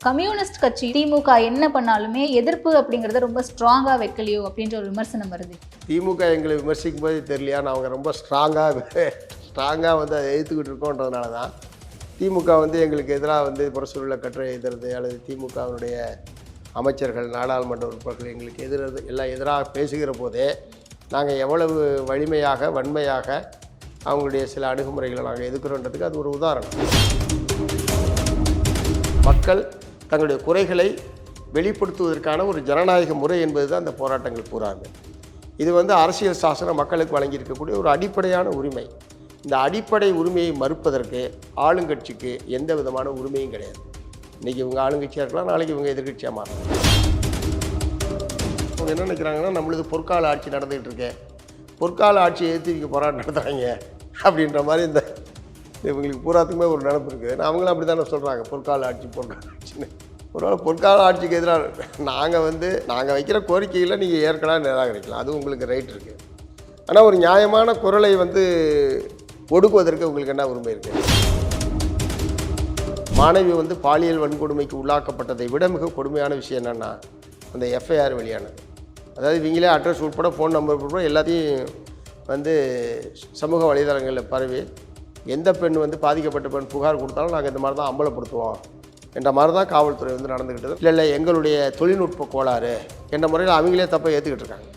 Communist கட்சி திமுக என்ன பண்ணாலுமே எதிர்ப்பு அப்படிங்கறத ரொம்ப ஸ்ட்ராங்கா வைக்கலையோ அப்படின்ற ஒரு விமர்சனம் வருது. திமுக எங்களை விமர்சிக்கும் போது தெரியலையா, அவங்க ரொம்ப ஸ்ட்ராங்காக வந்து அதை எதிர்த்துக்கிட்டு இருக்கோன்றதுனால தான் திமுக வந்து எங்களுக்கு எதிராக வந்து புறச்சூழலை கட்டுரை எழுதுறது அல்லது திமுகவினுடைய அமைச்சர்கள் நாடாளுமன்ற உறுப்பினர்கள் எங்களுக்கு எல்லாம் எதிராக பேசுகிற போதே நாங்கள் எவ்வளவு வலிமையாக வன்மையாக அவங்களுடைய சில அணுகுமுறைகளை நாங்கள் எதிர்க்கிறோன்றதுக்கு அது ஒரு உதாரணம். மக்கள் தங்களுடைய குறைகளை வெளிப்படுத்துவதற்கான ஒரு ஜனநாயக முறை என்பது தான் அந்த போராட்டங்கள் பூராங்க. இது வந்து அரசியல் சாசனம் மக்களுக்கு வழங்கியிருக்கக்கூடிய ஒரு அடிப்படையான உரிமை. இந்த அடிப்படை உரிமையை மறுப்பதற்கு ஆளுங்கட்சிக்கு எந்த விதமான உரிமையும் கிடையாது. இன்றைக்கி இவங்க ஆளுங்கட்சியாக இருக்கலாம், நாளைக்கு இவங்க எதிர்கட்சியாக மாறலாம். அவங்க என்ன நினைக்கிறாங்கன்னா, நம்மளது பொற்கால ஆட்சி நடந்துகிட்டு இருக்கேன், பொற்கால ஆட்சியை எதிர்த்து போராட்டம் நடத்துகிறாங்க அப்படின்ற மாதிரி இந்த இவங்களுக்கு பூராத்துக்குமே ஒரு நினப்பு இருக்குது. அவங்களும் அப்படி தானே சொல்கிறாங்க, பொற்கால ஆட்சின்னு. ஒரு பொற்கால ஆட்சிக்கு எதிராக நாங்கள் வைக்கிற கோரிக்கையில் நீங்கள் ஏற்கனவே நிராகரிக்கலாம், அது உங்களுக்கு ரைட் இருக்குது. ஆனால் ஒரு நியாயமான குரலை ஒடுக்குவதற்கு உங்களுக்கு என்ன உரிமை இருக்குது? மாணவி பாலியல் வன்கொடுமைக்கு உள்ளாக்கப்பட்டதை விட மிக கொடுமையான விஷயம் என்னென்னா, அந்த எஃப்ஐஆர் வெளியானது. அதாவது இவங்களே அட்ரஸ் உட்பட ஃபோன் நம்பர் உட்பட எல்லாத்தையும் சமூக வலைதளங்களில் பரவி எந்த பெண் பாதிக்கப்பட்ட பெண் புகார் கொடுத்தாலும் நாங்கள் இந்த மாதிரி தான் அம்பலப்படுத்துவோம் என்ற மாதிரி தான் காவல்துறை நடந்துக்கிட்டது. இல்லை எங்களுடைய தொழில்நுட்ப கோளாறு என்ற முறையில் அவங்களே தப்பை ஏற்றுக்கிட்டு இருக்காங்க.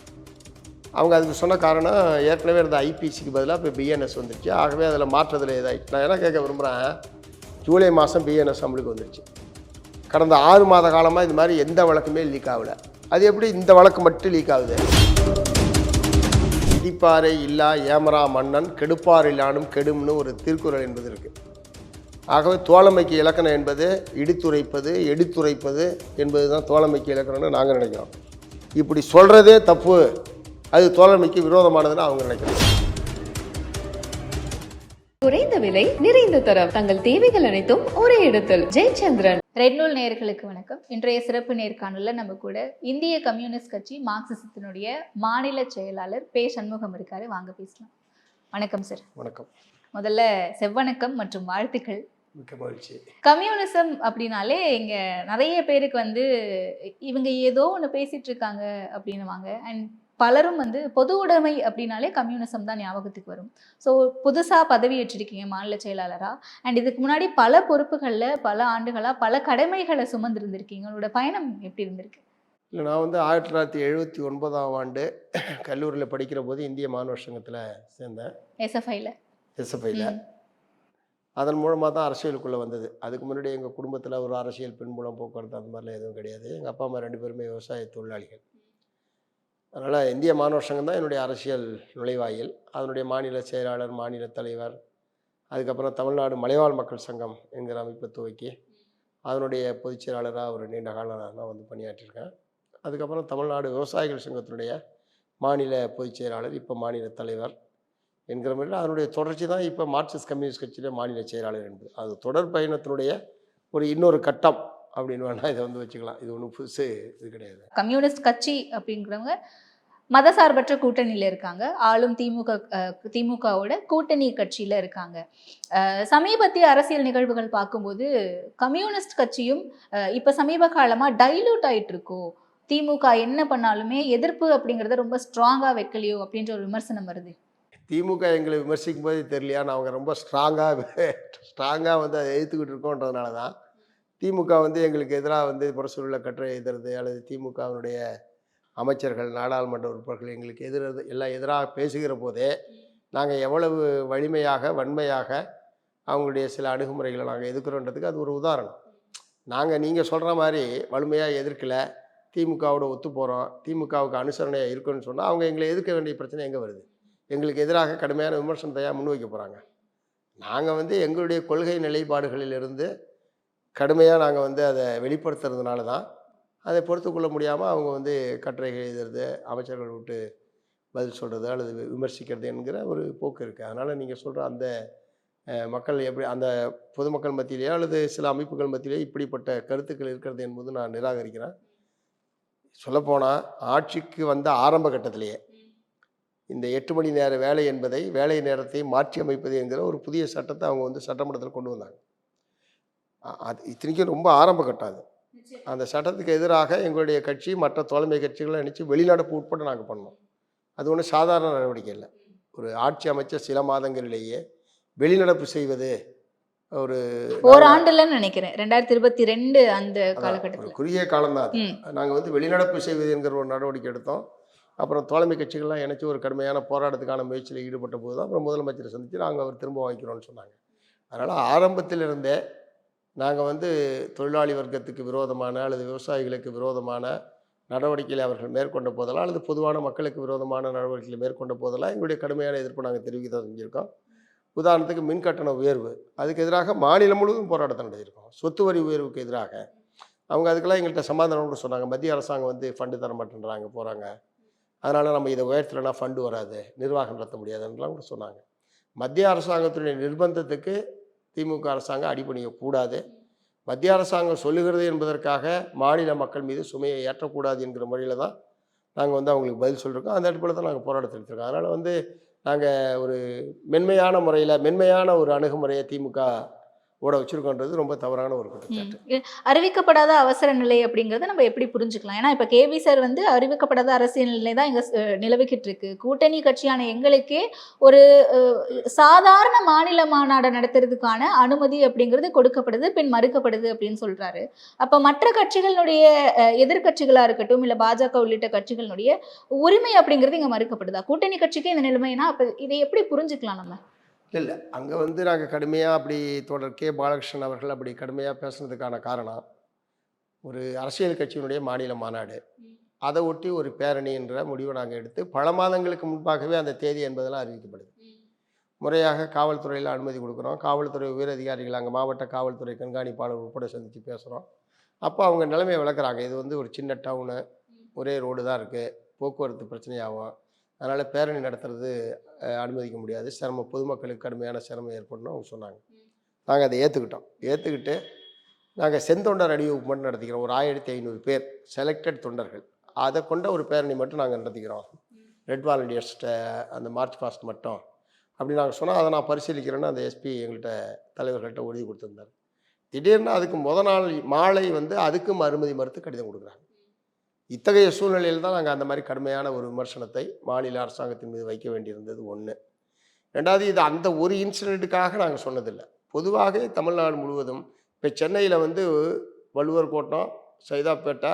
அவங்க அதுக்கு சொன்ன காரணம், ஏற்கனவே இருந்த ஐபிசிக்கு பதிலாக இப்போ பிஎன்எஸ் வந்துருச்சு, ஆகவே அதில் மாற்றத்தில் இதாகிடுச்சு. நான் என்ன கேட்க விரும்புகிறேன், ஜூலை மாதம் பிஎன்எஸ் அமலுக்கு வந்துருச்சு. கடந்த 6 மாத காலமாக இது மாதிரி எந்த வழக்குமே லீக் ஆகலை. அது எப்படி இந்த வழக்கு மட்டும் லீக் ஆகுது? இடிப்பாறை இல்லா ஏமரா மன்னன் கெடுப்பார் இல்லானும் கெடும்னு ஒரு திருக்குறள் என்பது இருக்குது. ஆகவே தோழமைக்கு இலக்கணம் என்பது இடித்துரைப்பது எடுத்துரைப்பது என்பது தான் தோழமைக்கு இலக்கணம்னு நாங்கள் நினைக்கிறோம். இப்படி சொல்கிறதே தப்பு, அது தோழமைக்கு விரோதமானதுன்னு அவங்க நினைக்கிறாங்க. குறைந்த விலை நிறைந்த தரம், தங்கள் தேவைகள் அனைத்தும் ஒரே இடத்தில். ஜெயச்சந்திரன். ரெட் நூல் நேயர்களுக்கு வணக்கம். இன்றைய சிறப்பு நேர்காணலில் நம்ம கூட இந்திய கம்யூனிஸ்ட் கட்சி மார்க்சிசத்தினுடைய மாநில செயலாளர் பே. சண்முகம் இருக்காரு. வாங்க பேசலாம். வணக்கம் சார். வணக்கம். முதல்ல செவ்வணக்கம் மற்றும் வாழ்த்துக்கள். மிக்க மகிழ்ச்சி. கம்யூனிசம் அப்படின்னாலே இங்க நிறைய பேருக்கு இவங்க ஏதோ ஒன்று பேசிட்டு இருக்காங்க அப்படின்னுவாங்க. அண்ட் பலரும் பொது உடைமை அப்படின்னாலே கம்யூனிசம் தான் ஞாபகத்துக்கு வரும். ஸோ புதுசாக பதவி ஏற்றிருக்கீங்க மாநில செயலாளராக. அண்ட் இதுக்கு முன்னாடி பல பொறுப்புகளில் பல ஆண்டுகளாக பல கடமைகளை சுமந்திருந்திருக்கீங்க. உங்களோட பயணம் எப்படி இருந்திருக்கு? இல்லை, நான் 1979ஆம் ஆண்டு கல்லூரியில் படிக்கிற போது இந்திய மாணவர் சங்கத்தில் சேர்ந்தேன். எஸ்எஃப்ஐயில். அதன் மூலமாக தான் அரசியலுக்குள்ளே வந்தது. அதுக்கு முன்னாடி எங்கள் குடும்பத்தில் ஒரு அரசியல் பின்புலம் போக்குவரத்து அந்த மாதிரிலாம் எதுவும் கிடையாது. எங்கள் அப்பா அம்மா 2 பேருமே விவசாய தொழிலாளிகள். அதனால் இந்திய மாணவர் சங்கம் தான் என்னுடைய அரசியல் நுழைவாயில். அதனுடைய மாநில செயலாளர், மாநில தலைவர், அதுக்கப்புறம் தமிழ்நாடு மலைவாழ் மக்கள் சங்கம் என்கிற அமைப்பை துவக்கி அதனுடைய பொதுச் செயலாளராக ஒரு நீண்ட காலம் நான் பணியாற்றியிருக்கேன். அதுக்கப்புறம் தமிழ்நாடு விவசாயிகள் சங்கத்தினுடைய மாநில பொதுச் செயலாளர், இப்போ மாநில தலைவர் என்கிற முறையில் அதனுடைய தொடர்ச்சி தான் இப்போ மார்க்சிஸ்ட் கம்யூனிஸ்ட் கட்சியிலே மாநில செயலாளர் என்பது. அது தொடர் பயணத்தினுடைய இன்னொரு கட்டம் அப்படின்னு வேணால் இதை வச்சுக்கலாம். இது ஒன்றும் புதுசு இது கிடையாது. கம்யூனிஸ்ட் கட்சி அப்படிங்கிறவங்க மதசார்பற்ற கூட்டணியில் இருக்காங்க. ஆளும் திமுகவோட கூட்டணி கட்சியில் இருக்காங்க. சமீபத்திய அரசியல் நிகழ்வுகள் பார்க்கும்போது கம்யூனிஸ்ட் கட்சியும் இப்போ சமீப காலமாக டைலூட் ஆகிட்டு இருக்கோ, திமுக என்ன பண்ணாலுமே எதிர்ப்பு அப்படிங்கிறத ரொம்ப ஸ்ட்ராங்காக வைக்கலையோ அப்படின்ற ஒரு விமர்சனம் வருது. திமுக எங்களை விமர்சிக்கும் போது தெரியலையா, அவங்க ரொம்ப ஸ்ட்ராங்காக அதை எதிர்த்துக்கிட்டு இருக்கோன்றதுனால தான் திமுக எங்களுக்கு எதிராக புறச்சூழலை கட்டுரை எழுதுறது அல்லது திமுகவினுடைய அமைச்சர்கள் நாடாளுமன்ற உறுப்பினர்கள் எங்களுக்கு எல்லாம் எதிராக பேசுகிற போதே நாங்கள் எவ்வளவு வலிமையாக வன்மையாக அவங்களுடைய சில அணுகுமுறைகளை நாங்கள் எதிர்க்கிறோன்றதுக்கு அது ஒரு உதாரணம். நீங்கள் சொல்கிற மாதிரி வலிமையாக எதிர்க்கலை, திமுகவோட ஒத்து போகிறோம், திமுகவுக்கு அனுசரணையாக இருக்குன்னு சொன்னால் அவங்க எங்களை எதிர்க்க வேண்டிய பிரச்சனை எங்கே வருது? எங்களுக்கு எதிராக கடுமையான விமர்சனத்தையாக முன்வைக்க போகிறாங்க. நாங்கள் எங்களுடைய கொள்கை நிலைப்பாடுகளிலிருந்து கடுமையாக நாங்கள் அதை வெளிப்படுத்துறதுனால தான் அதை பொறுத்துக்கொள்ள முடியாமல் அவங்க கட்டுரைகள் எழுதுறது, அமைச்சர்கள் விட்டு பதில் சொல்கிறது அல்லது விமர்சிக்கிறது என்கிற ஒரு போக்கு இருக்குது. அதனால் நீங்கள் சொல்கிற அந்த மக்கள் எப்படி அந்த பொதுமக்கள் மத்தியிலேயோ அல்லது சில அமைப்புகள் மத்தியிலேயே இப்படிப்பட்ட கருத்துக்கள் இருக்கிறது என்பது நான் நிராகரிக்கிறேன். சொல்லப்போனால் ஆட்சிக்கு வந்த ஆரம்ப கட்டத்திலேயே இந்த 8 மணி நேர வேலை என்பதை, வேலை நேரத்தை மாற்றி அமைப்பது என்கிற ஒரு புதிய சட்டத்தை அவங்க சட்டமன்றத்தில் கொண்டு வந்தாங்க. அது இத்தனைக்கும் ரொம்ப ஆரம்ப கட்டம் அது. அந்த சட்டத்துக்கு எதிராக எங்களுடைய கட்சி மற்ற தோழமை கட்சிகளை நினச்சி வெளிநடப்பு உட்பட நாங்கள் பண்ணோம். அது ஒன்றும் சாதாரண நடவடிக்கை இல்லை. ஒரு ஆட்சி அமைச்ச சில மாதங்களிலேயே வெளிநடப்பு செய்வது ஒரு ஓராண்டுலன்னு நினைக்கிறேன் 2022 அந்த ஒரு காலகட்டத்தில். குறுகிய காலம்தான் அது. ம் நாங்கள் வந்து வெளிநடப்பு செய்வது என்கிற ஒரு நடவடிக்கை எடுத்தோம். அப்புறம் தோழமை கட்சிகள்லாம் இணைச்சி ஒரு கடுமையான போராட்டத்துக்கான முயற்சியில் ஈடுபட்ட போது தான் அப்புறம் முதலமைச்சரை சந்தித்து நாங்கள் அவர் திரும்ப வாங்கிக்கிறோம்னு சொன்னாங்க. அதனால் ஆரம்பத்திலிருந்தே நாங்கள் வந்து தொழிலாளி வர்க்கத்துக்கு விரோதமான அல்லது விவசாயிகளுக்கு விரோதமான நடவடிக்கைகளை அவர்கள் மேற்கொண்ட போதெல்லாம் அல்லது பொதுவான மக்களுக்கு விரோதமான நடவடிக்கைகளை மேற்கொண்ட போதெல்லாம் எங்களுடைய கடுமையான எதிர்ப்பு நாங்கள் தெரிவிக்க தான் செஞ்சுருக்கோம். உதாரணத்துக்கு மின் கட்டண உயர்வு, அதுக்கு எதிராக மாநிலம் முழுவதும் போராட்டத்தை நடத்தியிருக்கோம். சொத்து வரி உயர்வுக்கு எதிராக அவங்க அதுக்கெல்லாம் எங்கள்கிட்ட சமாதானம் கூட சொன்னாங்க. மத்திய அரசாங்கம் வந்து ஃபண்டு தர மாட்டேன்றாங்க போகிறாங்க, அதனால் நம்ம இதை உயர்த்தலைன்னா ஃபண்டு வராது, நிர்வாகம் நடத்த முடியாதுன்றலாம் கூட சொன்னாங்க. மத்திய அரசாங்கத்துடைய நிர்பந்தத்துக்கு திமுக அரசாங்கம் அடிபணியக்கூடாது. மத்திய அரசாங்கம் சொல்லுகிறது என்பதற்காக மாநில மக்கள் மீது சுமையை ஏற்றக்கூடாது என்கிற முறையில் தான் நாங்கள் வந்து அவங்களுக்கு பதில் சொல்லியிருக்கோம். அந்த அடிப்படையில் தான் நாங்கள் போராட்டத்தை எடுத்திருக்கோம். அதனால் வந்து நாங்கள் ஒரு மென்மையான ஒரு அணுகுமுறையை திமுக ஓட வச்சுருக்கோன்றது ரொம்ப தவறான ஒரு குற்றச்சாட்டு. அறிவிக்கப்படாத அவசர நிலை அப்படிங்கறத நம்ம எப்படி புரிஞ்சுக்கலாம்? ஏன்னா இப்ப கேவி சார் வந்து அறிவிக்கப்படாத அரசியல் நிலை தான் இங்க நிலவிக்கிட்டு இருக்கு. கூட்டணி கட்சியான எங்களுக்கே ஒரு சாதாரண மாநில மாநாடு நடத்துறதுக்கான அனுமதி அப்படிங்கிறது கொடுக்கப்படுது, பின் மறுக்கப்படுது அப்படின்னு சொல்றாரு. அப்ப மற்ற கட்சிகளுடைய எதிர்கட்சிகளா இருக்கட்டும், இல்ல பாஜக உள்ளிட்ட கட்சிகளுடைய உரிமை அப்படிங்கிறது இங்க மறுக்கப்படுதா? கூட்டணி கட்சிக்கு இந்த நிலைமைனா அப்ப இதை எப்படி புரிஞ்சுக்கலாம் நம்ம? இல்லை, அங்கே வந்து நாங்கள் கடுமையாக அப்படி தொடர் கே பாலகிருஷ்ணன் அவர்கள் அப்படி கடுமையாக பேசுனதுக்கான காரணம், ஒரு அரசியல் கட்சியினுடைய மாநில மாநாடு, அதை ஒட்டி ஒரு பேரணி என்ற முடிவை நாங்கள் எடுத்து பல மாதங்களுக்கு முன்பாகவே அந்த தேதி என்பதெல்லாம் அறிவிக்கப்படுது. முறையாக காவல்துறையில் அனுமதி கொடுக்குறோம். காவல்துறை உயர் அதிகாரிகள் அங்கே மாவட்ட காவல்துறை கண்காணிப்பாளர் உட்பட சந்தித்து பேசுகிறோம். அப்போ அவங்க நிலைமையை விளக்குறாங்க. இது வந்து ஒரு சின்ன டவுனு, ஒரே ரோடு தான் இருக்குது, போக்குவரத்து பிரச்சனையாகும், அதனால் பேரணி நடத்துறது அனுமதிக்க முடியாது, பொதுமக்களுக்கு கடுமையான சிரமம் ஏற்படணும் அவங்க சொன்னாங்க. நாங்கள் அதை ஏற்றுக்கிட்டு நாங்கள் செந்தொண்டர் அணிவகுப்பு மட்டும் நடத்திக்கிறோம். ஒரு 1500 பேர் செலக்டட் தொண்டர்கள், அதை கொண்ட ஒரு பேரணி மட்டும் நாங்கள் நடத்திக்கிறோம். ரெட் வாலண்டியர்ஸ்கிட்ட அந்த மார்ச் பாஸ்ட் மட்டும் அப்படி நாங்கள் சொன்னால் அதை நான் பரிசீலிக்கிறேன்னு அந்த எஸ்பி எங்கள்கிட்ட தலைவர்கள்ட்ட உறுதி கொடுத்துருந்தார். திடீர்னு அதுக்கு நாள் மாலை வந்து அதுக்கும் அனுமதி மறுத்து கடிதம் கொடுக்குறாங்க. இத்தகைய சூழ்நிலையில் தான் நாங்கள் அந்த மாதிரி கடுமையான ஒரு விமர்சனத்தை மாநில அரசாங்கத்தின் மீது வைக்க வேண்டியிருந்தது ஒன்று. ரெண்டாவது, இது அந்த ஒரு இன்சிடெண்ட்டுக்காக நாங்கள் சொன்னதில்லை. பொதுவாக தமிழ்நாடு முழுவதும் இப்போ சென்னையில் வந்து வள்ளுவர் கோட்டம், சைதாப்பேட்டை,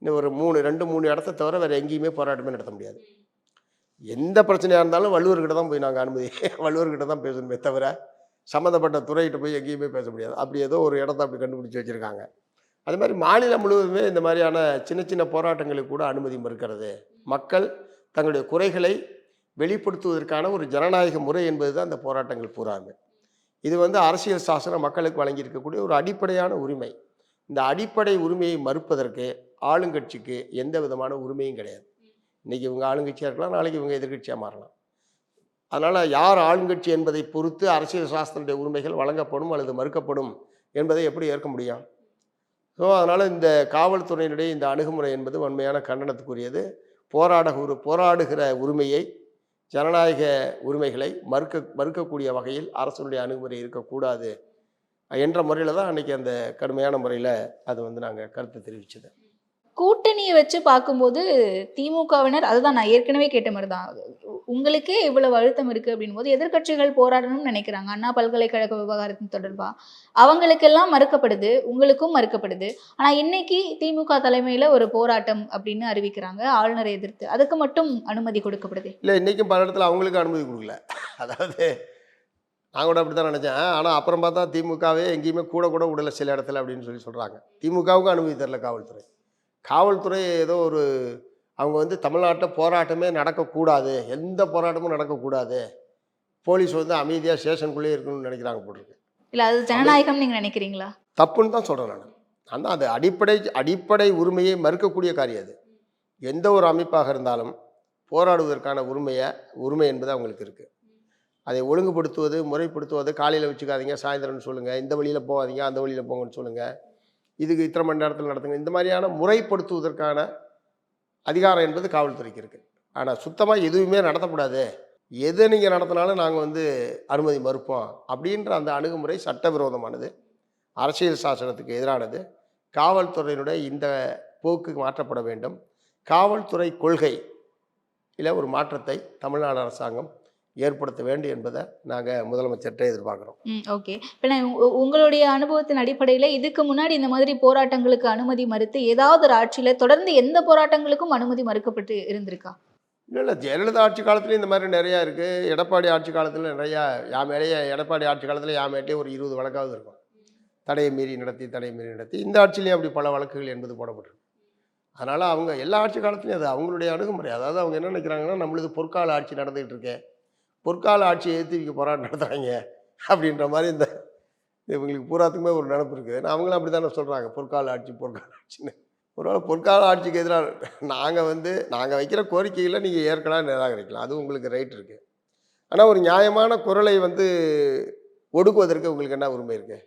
இன்னும் ஒரு 2-3 இடத்த தவிர வேறு எங்கேயுமே போராட்டமே நடத்த முடியாது. எந்த பிரச்சனையாக இருந்தாலும் வள்ளுவர்கிட்ட தான் போய் நாங்கள் அனுமதி வள்ளுவர்கிட்ட தான் பேசணுமே தவிர சம்மந்தப்பட்ட துறைகிட்ட போய் எங்கேயுமே பேச முடியாது. அப்படி ஏதோ ஒரு இடத்த அப்படி கண்டுபிடிச்சி வச்சுருக்காங்க. அது மாதிரி மாநிலம் முழுவதுமே இந்த மாதிரியான சின்ன சின்ன போராட்டங்களுக்கு கூட அனுமதி மறுக்கிறது. மக்கள் தங்களுடைய குறைகளை வெளிப்படுத்துவதற்கான ஒரு ஜனநாயக முறை என்பது தான் இந்த போராட்டங்கள் பூராமே. இது வந்து அரசியல் சாசனம் மக்களுக்கு வழங்கியிருக்கக்கூடிய ஒரு அடிப்படையான உரிமை. இந்த அடிப்படை உரிமையை மறுப்பதற்கு ஆளுங்கட்சிக்கு எந்த விதமான உரிமையும் கிடையாது. இன்றைக்கி இவங்க ஆளுங்கட்சியாக இருக்கலாம், நாளைக்கு இவங்க எதிர்கட்சியாக மாறலாம். அதனால் யார் ஆளுங்கட்சி என்பதை பொறுத்து அரசியல் சாசனத்துடைய உரிமைகள் வழங்கப்படும் அல்லது மறுக்கப்படும் என்பதை எப்படி ஏற்க முடியும்? ஸோ அதனால் இந்த காவல்துறையினுடைய இந்த அணுகுமுறை என்பது வன்மையான கண்டனத்துக்குரியது. போராடுகிற உரிமையை, ஜனநாயக உரிமைகளை மறுக்கக்கூடிய வகையில் அரசுடைய அணுகுமுறை இருக்கக்கூடாது என்ற முறையில் தான் அன்றைக்கி அந்த கடுமையான முறையில் அது வந்து நாங்கள் கருத்து தெரிவித்தது. கூட்டணியை வச்சு பார்க்கும்போது திமுகவினர், அதுதான் நான் ஏற்கனவே கேட்ட மாதிரி தான், உங்களுக்கே இவ்வளவு அழுத்தம் இருக்கு அப்படின் போது எதிர்கட்சிகள் போராடணும்னு நினைக்கிறாங்க. அண்ணா பல்கலைக்கழக விவகாரத்தின் தொடர்பா அவங்களுக்கெல்லாம் மறுக்கப்படுது, உங்களுக்கும் மறுக்கப்படுது. ஆனா இன்னைக்கு திமுக தலைமையில ஒரு போராட்டம் அப்படின்னு அறிவிக்கிறாங்க, ஆளுநரை எதிர்த்து. அதுக்கு மட்டும் அனுமதி கொடுக்கப்படுது. இல்லை, இன்றைக்கும் பல இடத்துல அவங்களுக்கு அனுமதி கொடுக்கல. அதாவது நான் கூட அப்படி தான் நினச்சேன். ஆனால் அப்புறம் பார்த்தா திமுகவே எங்கேயுமே கூட விடலை சில இடத்துல அப்படின்னு சொல்கிறாங்க. திமுகவுக்கும் அனுமதி தரல காவல்துறை ஏதோ ஒரு அவங்க வந்து தமிழ்நாட்டில் போராட்டமே நடக்கக்கூடாது, எந்த போராட்டமும் நடக்கக்கூடாது, போலீஸ் வந்து அமைதியாக ஸ்டேஷனுக்குள்ளேயே இருக்கணும்னு நினைக்கிறாங்க போட்டிருக்கு. இல்லை, அது ஜனநாயகம் நீங்கள் நினைக்கிறீங்களா? தப்புன்னு தான் சொல்கிறேன் நான். ஆனால் அது அடிப்படை உரிமையை மறுக்கக்கூடிய காரியம். அது எந்த ஒரு அமைப்பாக இருந்தாலும் போராடுவதற்கான உரிமை என்பது அவங்களுக்கு இருக்குது. அதை ஒழுங்குபடுத்துவது, முறைப்படுத்துவது, காலையில் வச்சுக்காதீங்க, சாயந்தரம்னு சொல்லுங்கள், இந்த வழியில் போகாதீங்க, அந்த வழியில் போங்கன்னு சொல்லுங்கள், இதுக்கு இத்தனை மணி நேரத்தில் நடத்துங்க, இந்த மாதிரியான முறைப்படுத்துவதற்கான அதிகாரம் என்பது காவல்துறைக்கு இருக்குது. ஆனால் சுத்தமாக எதுவுமே நடத்தக்கூடாது, எது நீங்கள் நடத்தினாலும் நாங்கள் வந்து அனுமதி மறுப்போம் அப்படின்ற அந்த அணுகுமுறை சட்டவிரோதமானது. அரசியல் சாசனத்துக்கு எதிரானது. காவல்துறையினுடைய இந்த போக்கு மாற்றப்பட வேண்டும். காவல்துறை கொள்கை ஒரு மாற்றத்தை தமிழ்நாடு அரசாங்கம் ஏற்படுத்த வேண்டும் என்பதை நாங்கள் முதலமைச்சர்கிட்ட எதிர்பார்க்குறோம். ஓகே. இப்போ நான் உங்களுடைய அனுபவத்தின் அடிப்படையில் இதுக்கு முன்னாடி இந்த மாதிரி போராட்டங்களுக்கு அனுமதி மறுத்து ஏதாவது ஒரு ஆட்சியில் தொடர்ந்து எந்த போராட்டங்களுக்கும் அனுமதி மறுக்கப்பட்டு இருந்திருக்கா? இல்லை ஜெயலலிதா ஆட்சி காலத்துலேயும் இந்த மாதிரி நிறையா இருக்குது. எடப்பாடி ஆட்சி காலத்தில் நிறையா மேலேயே எடப்பாடி ஆட்சி காலத்தில் மேட்டே ஒரு 20 வழக்காவது இருக்கும். தடையை மீறி நடத்தி இந்த ஆட்சியிலையும் அப்படி பல வழக்குகள் என்பது போடப்பட்டிருக்கு. அதனால் அவங்க எல்லா ஆட்சி காலத்துலையும் அது அவங்களுடைய அணுகுமுறை. அதாவது அவங்க என்ன நினைக்கிறாங்கன்னா, நம்மளது பொற்கால ஆட்சி நடந்துகிட்டு இருக்கேன், பொற்கால ஆட்சியை எதிர்த்து இவங்க போராட்டம் நடத்துகிறாங்க அப்படின்ற மாதிரி இவங்களுக்கு பூராத்துக்குமே ஒரு நினப்பு இருக்குது. அவங்களும் அப்படி தானே சொல்கிறாங்க, பொற்கால ஆட்சின்னு. ஒருவேளை பொற்கால ஆட்சிக்கு எதிராக நாங்கள் வைக்கிற கோரிக்கையில் நீங்கள் ஏற்கனவே நிராகரிக்கலாம், அது உங்களுக்கு ரைட் இருக்குது. ஆனால் ஒரு நியாயமான குரலை ஒடுக்குவதற்கு உங்களுக்கு என்ன உரிமை இருக்குது?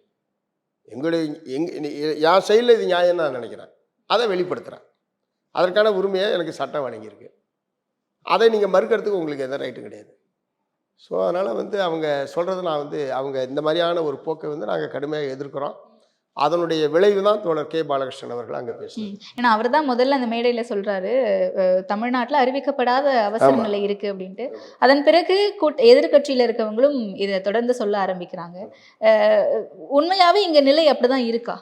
என் சைடில் இது நியாயம் நான் நினைக்கிறேன், அதை வெளிப்படுத்துகிறேன். அதற்கான உரிமையை எனக்கு சட்டம் வழங்கியிருக்கு. அதை நீங்கள் மறுக்கிறதுக்கு உங்களுக்கு எந்த ரைட்டும் கிடையாது. ஸோ அதனால் அவங்க சொல்கிறது அவங்க இந்த மாதிரியான ஒரு போக்கை நாங்கள் கடுமையாக எதிர்க்கிறோம். அதனுடைய விளைவு தான் தோழர் கே. பாலகிருஷ்ணன் அவர்கள் அங்கே பேசுகிறார். ஏன்னா அவர் தான் முதல்ல அந்த மேடையில் சொல்கிறாரு, தமிழ்நாட்டில் அறிவிக்கப்படாத அவசர நிலை இருக்குது அப்படின்ட்டு. அதன் பிறகு எதிர்கட்சியில் இருக்கவங்களும் இதை தொடர்ந்து சொல்ல ஆரம்பிக்கிறாங்க. உண்மையாகவே இங்கே நிலை அப்படி தான் இருக்கா?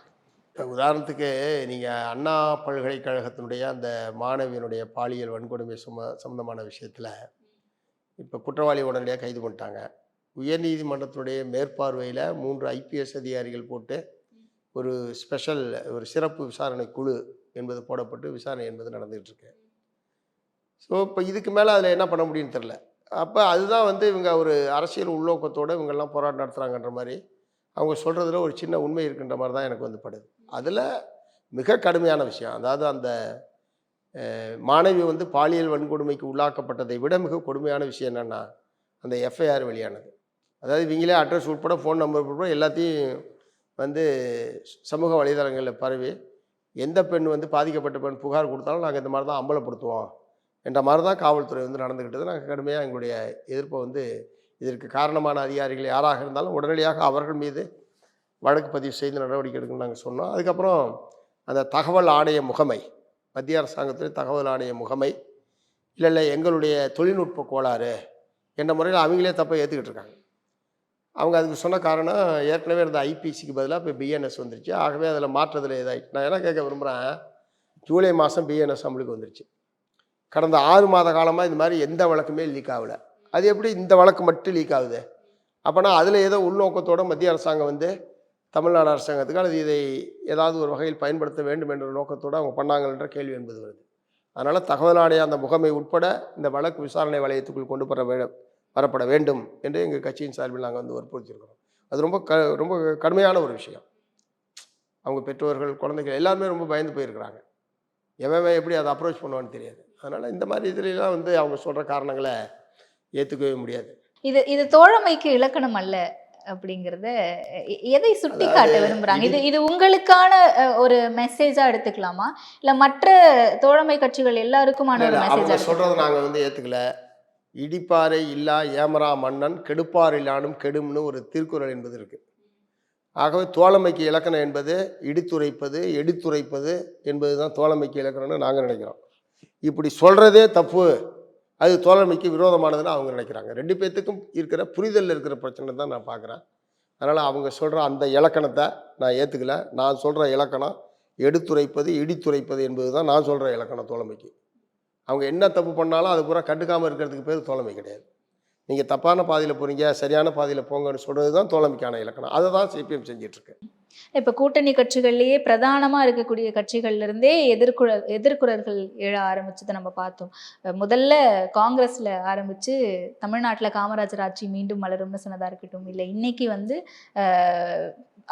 உதாரணத்துக்கு நீங்கள் அண்ணா பல்கலைக்கழகத்தினுடைய அந்த மாணவியினுடைய பாலியல் வன்கொடுமை சம்மந்தமான விஷயத்தில் இப்போ குற்றவாளி உடனடியாக கைது பண்ணிட்டாங்க. உயர்நீதிமன்றத்தினுடைய மேற்பார்வையில் 3 IPS அதிகாரிகள் போட்டு ஒரு ஸ்பெஷல் சிறப்பு விசாரணை குழு என்பது போடப்பட்டு விசாரணை என்பது நடந்துகிட்டு இருக்கு. ஸோ இப்போ இதுக்கு மேலே அதில் என்ன பண்ண முடியும்னு தெரில. அப்போ அதுதான் இவங்க ஒரு அரசியல் உள்நோக்கத்தோடு இவங்கெல்லாம் போராட்டம் நடத்துகிறாங்கன்ற மாதிரி அவங்க சொல்கிறதுல ஒரு சின்ன உண்மை இருக்குன்ற மாதிரி தான் எனக்கு படுது. அதில் மிக கடுமையான விஷயம், அதாவது அந்த மாணவி பாலியல் வன்கொடுமைக்கு உள்ளாக்கப்பட்டதை விட மிக கொடுமையான விஷயம் என்னென்னா, அந்த FIR வெளியானது. அதாவது இவங்களே அட்ரஸ் உட்பட ஃபோன் நம்பர் உட்பட எல்லாத்தையும் சமூக வலைதளங்களில் பரவி எந்த பெண் பாதிக்கப்பட்ட பெண் புகார் கொடுத்தாலும் நாங்கள் இந்த மாதிரி தான் அம்பலப்படுத்துவோம் என்ற மாதிரி தான் காவல்துறை நடந்துக்கிட்டது. நாங்கள் கடுமையாக எங்களுடைய எதிர்ப்பை இதற்கு காரணமான அதிகாரிகள் யாராக இருந்தாலும் உடனடியாக அவர்கள் மீது வழக்கு பதிவு செய்து நடவடிக்கை எடுக்கணும்னு நாங்கள் சொன்னோம். அதுக்கப்புறம் அந்த தகவல் ஆணைய முகமை, மத்திய அரசாங்கத்தில் தகவல் ஆணைய முகமை இல்லை எங்களுடைய தொழில்நுட்ப கோளாறு என்ற முறையில் அவங்களே தப்பை ஏற்றுக்கிட்டு இருக்காங்க. அவங்க அதுக்கு சொன்ன காரணம், ஏற்கனவே இருந்த IPCக்கு பதிலாக இப்போ BNS வந்துருச்சு, ஆகவே அதில் மாற்றத்தில் இதாகிட்டு. நான் என்ன கேட்க விரும்புகிறேன், ஜூலை மாதம் BNS அமலுக்கு வந்துருச்சு. கடந்த 6 மாத காலமாக இந்த மாதிரி எந்த வழக்குமே லீக் ஆகலை. அது எப்படி இந்த வழக்கு மட்டும் லீக் ஆகுது? அப்போனா அதில் ஏதோ உள்நோக்கத்தோடு மத்திய அரசாங்கம் தமிழ்நாடு அரசாங்கத்துக்கு அல்லது இதை ஏதாவது ஒரு வகையில் பயன்படுத்த வேண்டும் என்ற நோக்கத்தோடு அவங்க பண்ணாங்கன்ற கேள்வி என்பது வருது. அதனால் தகவல் ஆணைய அந்த முகமை உட்பட இந்த வழக்கு விசாரணை வளையத்துக்குள் கொண்டு வரப்பட வேண்டும் என்று எங்கள் கட்சியின் சார்பில் நாங்கள் வற்புறுத்தியிருக்கிறோம். அது ரொம்ப கடுமையான ஒரு விஷயம். அவங்க பெற்றோர்கள், குழந்தைகள் எல்லாருமே ரொம்ப பயந்து போயிருக்கிறாங்க. எவன் எப்படி அதை அப்ரோச் பண்ணுவான்னு தெரியாது. அதனால் இந்த மாதிரி இதுலாம் அவங்க சொல்கிற காரணங்களை ஏற்றுக்கவே முடியாது. இது தோழமைக்கு இலக்கணம் அல்ல அப்படிங்கிறத எதை சுட்டி காட்ட விரும்புகிறாங்க? இது உங்களுக்கான ஒரு மெசேஜாக எடுத்துக்கலாமா, இல்லை மற்ற தோழமை கட்சிகள் எல்லாருக்குமான ஒரு மெசேஜாக? சொல்கிறத நாங்கள் ஏற்றுக்கல. இடிப்பாறை இல்லா ஏமரா மன்னன் கெடுப்பார் இல்லானும் கெடும்னு ஒரு திருக்குறள் என்பது இருக்குது. ஆகவே தோழமைக்கு இலக்கணம் என்பது இடித்துரைப்பது, எடுத்துரைப்பது என்பது தான் தோழமைக்கு இலக்கணம்னு நாங்கள் நினைக்கிறோம். இப்படி சொல்கிறதே தப்பு, அது தோழமைக்கு விரோதமானதுன்னு அவங்க நினைக்கிறாங்க. 2 பேர்த்துக்கும் இருக்கிற புரிதலில் இருக்கிற பிரச்சனை தான் நான் பார்க்குறேன். அதனால் அவங்க சொல்கிற அந்த இலக்கணத்தை நான் ஏற்றுக்கல. நான் சொல்கிற இலக்கணம் எடுத்துரைப்பது, இடித்துரைப்பது என்பது தான் நான் சொல்கிற இலக்கணம் தோழமைக்கு. அவங்க என்ன தப்பு பண்ணாலும் அது பூரா கண்டுக்காமல் இருக்கிறதுக்கு பேர் தோழமை கிடையாது. நீங்கள் தப்பான பாதையில் போகிறீங்க, சரியான பாதையில் போங்கன்னு சொல்கிறது தான் தோழமைக்கான இலக்கணம். அதை தான் CPM செஞ்சிட்ருக்கு. இப்போ கூட்டணி கட்சிகள்லேயே பிரதானமாக இருக்கக்கூடிய கட்சிகள்லேருந்தே எதிர்குறல்கள் எழ ஆரம்பிச்சதை நம்ம பார்த்தோம். முதல்ல காங்கிரஸில் ஆரம்பித்து தமிழ்நாட்டில் காமராஜர் ஆட்சி மீண்டும் மலரும்னு சொன்னதாக இருக்கட்டும், இல்லை இன்னைக்கு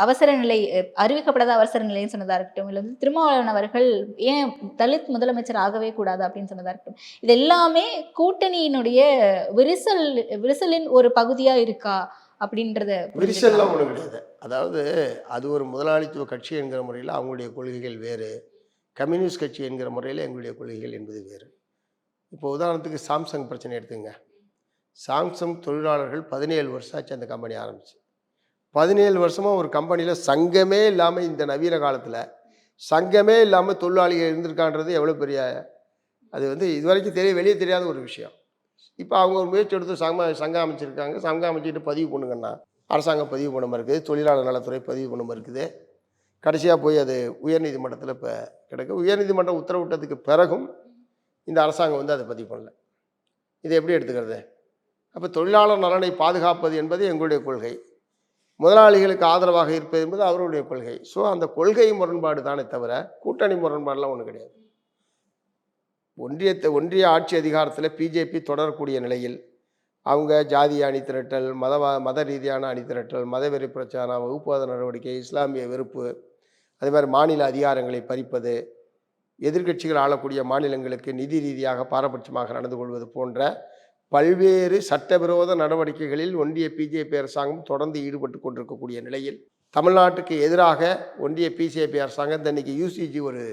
அவசர நிலை அறிவிக்கப்படாத அவசர நிலைன்னு சொன்னதாக இருக்கட்டும், இல்லை திருமாவளவன் அவர்கள் ஏன் தலித் முதலமைச்சர் ஆகவே கூடாது அப்படின்னு சொன்னதாக இருக்கட்டும், இது எல்லாமே கூட்டணியினுடைய விரிசலின் ஒரு பகுதியாக இருக்கா அப்படின்றத? விரிசல்லாம் ஒன்றும் கிடையாது. அதாவது அது ஒரு முதலாளித்துவ கட்சி என்கிற முறையில் அவங்களுடைய கொள்கைகள் வேறு, கம்யூனிஸ்ட் கட்சி என்கிற முறையில் எங்களுடைய கொள்கைகள் என்பது வேறு. இப்போ உதாரணத்துக்கு சாம்சங் பிரச்சனை எடுத்துங்க. சாம்சங் தொழிலாளர்கள் 17 வருஷம் ஆச்சு அந்த கம்பெனி ஆரம்பிச்சு. 17 வருஷமாக ஒரு கம்பெனியில் சங்கமே இல்லாமல், இந்த நவீன காலத்தில் சங்கமே இல்லாமல் தொழிலாளிகள் இருந்திருக்கான்றது எவ்வளோ பெரிய, அது வந்து இதுவரைக்கும் வெளியே தெரியாத ஒரு விஷயம். இப்போ அவங்க ஒரு முயற்சி எடுத்து சங்கம் அமைச்சிருக்காங்க. சங்கம் அமைச்சிட்டு பதிவு பண்ணுங்கன்னா அரசாங்கம் பதிவு பண்ணாமல் இருக்குது, தொழிலாளர் நலத்துறை பதிவு பண்ணாமல் இருக்குது. கடைசியாக போய் அது உயர்நீதிமன்றத்தில் இப்போ கிடக்கு. உயர்நீதிமன்றம் உத்தரவிட்டதுக்கு பிறகும் இந்த அரசாங்கம் வந்து அதை பதிவு பண்ணல. இதை எப்படி எடுத்துக்கிறது? அப்போ தொழிலாளர் நலனை பாதுகாப்பது என்பது எங்களுடைய கொள்கை, முதலாளிகளுக்கு ஆதரவாக இருப்பது என்பது அவருடைய கொள்கை. ஸோ அந்த கொள்கை முரண்பாடு தானே தவிர கூட்டணி முரண்பாடெலாம் ஒன்றும் கிடையாது. ஒன்றிய ஆட்சி அதிகாரத்தில் பிஜேபி தொடரக்கூடிய நிலையில் அவங்க ஜாதிய அணிதிரட்டல், மத ரீதியான அணிதிரட்டல், மதவெறி பிரச்சாரம், வகுப்புவாத நடவடிக்கை, இஸ்லாமிய வெறுப்பு, அதே மாதிரி மாநில அதிகாரங்களை பறிப்பது, எதிர்க்கட்சிகள் ஆளக்கூடிய மாநிலங்களுக்கு நிதி ரீதியாக பாரபட்சமாக நடந்து கொள்வது போன்ற பல்வேறு சட்டவிரோத நடவடிக்கைகளில் ஒன்றிய பிஜேபி அரசாங்கம் தொடர்ந்து ஈடுபட்டு கொண்டிருக்கக்கூடிய நிலையில் தமிழ்நாட்டுக்கு எதிராக ஒன்றிய பிஜேபி அரசாங்கம் இன்னைக்கு யூசிஜி ஒரு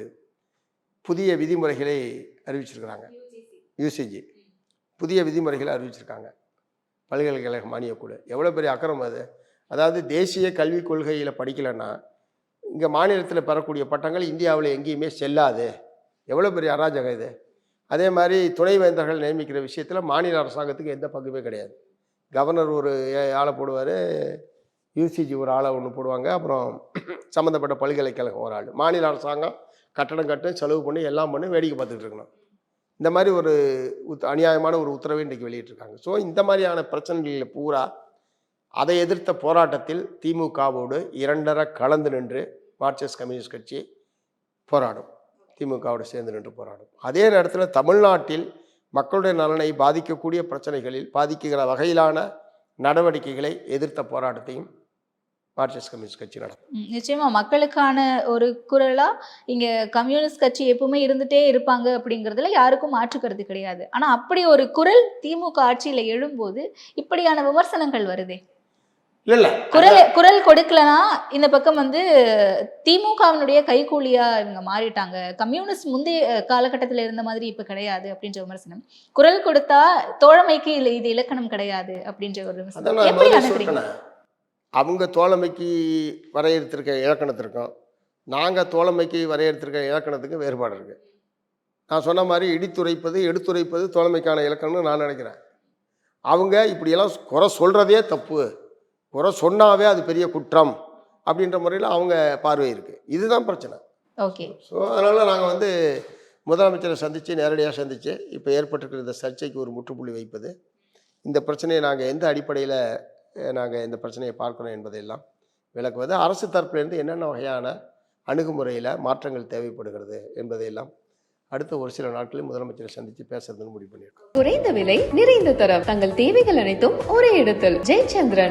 புதிய விதிமுறைகளை அறிவிச்சிருக்கிறாங்க. யூசிஜி புதிய விதிமுறைகளை அறிவிச்சிருக்காங்க. பல்கலைக்கழக மானியக்குழு எவ்வளோ பெரிய அக்கறம் அது! அதாவது தேசிய கல்விக் கொள்கையில் படிக்கலைன்னா இங்கே மாநிலத்தில் பெறக்கூடிய பட்டங்கள் இந்தியாவில் எங்கேயுமே செல்லாது. எவ்வளோ பெரிய அராஜகம் இது! அதே மாதிரி துணைவேந்தர்கள் நியமிக்கிற விஷயத்தில் மாநில அரசாங்கத்துக்கு எந்த பங்குமே கிடையாது. கவர்னர் ஒரு ஆளை போடுவார், யூசிஜி ஒரு ஆளை ஒன்று போடுவாங்க, அப்புறம் சம்மந்தப்பட்ட பல்கலைக்கழகம் ஒரு ஆள். மாநில அரசாங்கம் கட்டணம் கட்டு, செலவு பண்ணி, எல்லாம் பண்ணி வேடிக்கை பார்த்துட்டு இருக்கணும். இந்த மாதிரி ஒரு அநியாயமான ஒரு உத்தரவை இன்றைக்கு வெளியிட்டிருக்காங்க. ஸோ இந்த மாதிரியான பிரச்சனைகளில் பூரா அதை எதிர்த்த போராட்டத்தில் திமுகவோடு இரண்டரை கலந்து நின்று மார்க்சிஸ்ட் கம்யூனிஸ்ட் கட்சி போராடும், திமுகவோடு சேர்ந்து நின்று போராடும். அதே நேரத்தில் தமிழ்நாட்டில் மக்களுடைய நலனை பாதிக்கக்கூடிய பிரச்சனைகளில் பாதிக்கிற வகையிலான நடவடிக்கைகளை எதிர்த்த போராட்டத்தையும் மார்க்சிஸ்ட் கம்யூனிஸ்ட் கட்சி நடக்கும். நிச்சயமா மக்களுக்கான ஒரு குரலா இங்க கம்யூனிஸ்ட் கட்சி எப்பவுமே இருந்துட்டே இருப்பாங்க அப்படிங்கிறதுல யாருக்கும் மாற்று கருத்து கிடையாது. ஆனா அப்படி ஒரு குரல் திமுக ஆட்சியில எழும்போது இப்படியான விமர்சனங்கள் வருதே. இல்ல குரல் கொடுக்கலனா இந்த பக்கம் வந்து திமுகவினுடைய கைகூலியா இவங்க மாறிட்டாங்க, கம்யூனிஸ்ட் முந்தைய காலகட்டத்தில் இருந்த மாதிரி இப்ப கிடையாது அப்படின்ற விமர்சனம். குரல் கொடுத்தா தோழமைக்கு இது இலக்கணம் கிடையாது அப்படின்ற ஒரு விமர்சனம் எப்படி அணுகுறீங்க? அவங்க தோழமைக்கு வரையறுத்திருக்க இலக்கணத்திற்கும் நாங்கள் தோழமைக்கு வரையறுத்திருக்க இலக்கணத்துக்கும் வேறுபாடு இருக்குது. நான் சொன்ன மாதிரி எடுத்துரைப்பது தோழமைக்கான இலக்கணம்னு நான் நினைக்கிறேன். அவங்க இப்படியெல்லாம் குறை சொல்கிறதே தப்பு, குறை சொன்னாவே அது பெரிய குற்றம் அப்படின்ற முறையில் அவங்க பார்வை இருக்குது. இதுதான் பிரச்சனை. ஓகே. ஸோ அதனால் நாங்கள் வந்து முதலமைச்சரை நேரடியாக சந்தித்து இப்போ ஏற்பட்டிருக்கிற இந்த சர்ச்சைக்கு ஒரு முற்றுப்புள்ளி வைப்பது, இந்த பிரச்சனையை நாங்கள் எந்த அடிப்படையில் நாங்கள் இந்த பிரச்சனையை பார்க்கணும் என்பதையெல்லாம் விளக்குவது, அரசு தரப்பிலிருந்து என்னென்ன வகையான அணுகுமுறையில் மாற்றங்கள் தேவைப்படுகிறது என்பதையெல்லாம் அடுத்த ஒரு சில நாட்களில் முதலமைச்சரை சந்தித்து பேசுறதுன்னு முடிவு பண்ணியிருக்கோம். குறைந்த விலை, நிறைந்த தரம், தங்கள் தேவைகள் அனைத்தும் ஒரே இடத்தில். ஜெயச்சந்திரன்.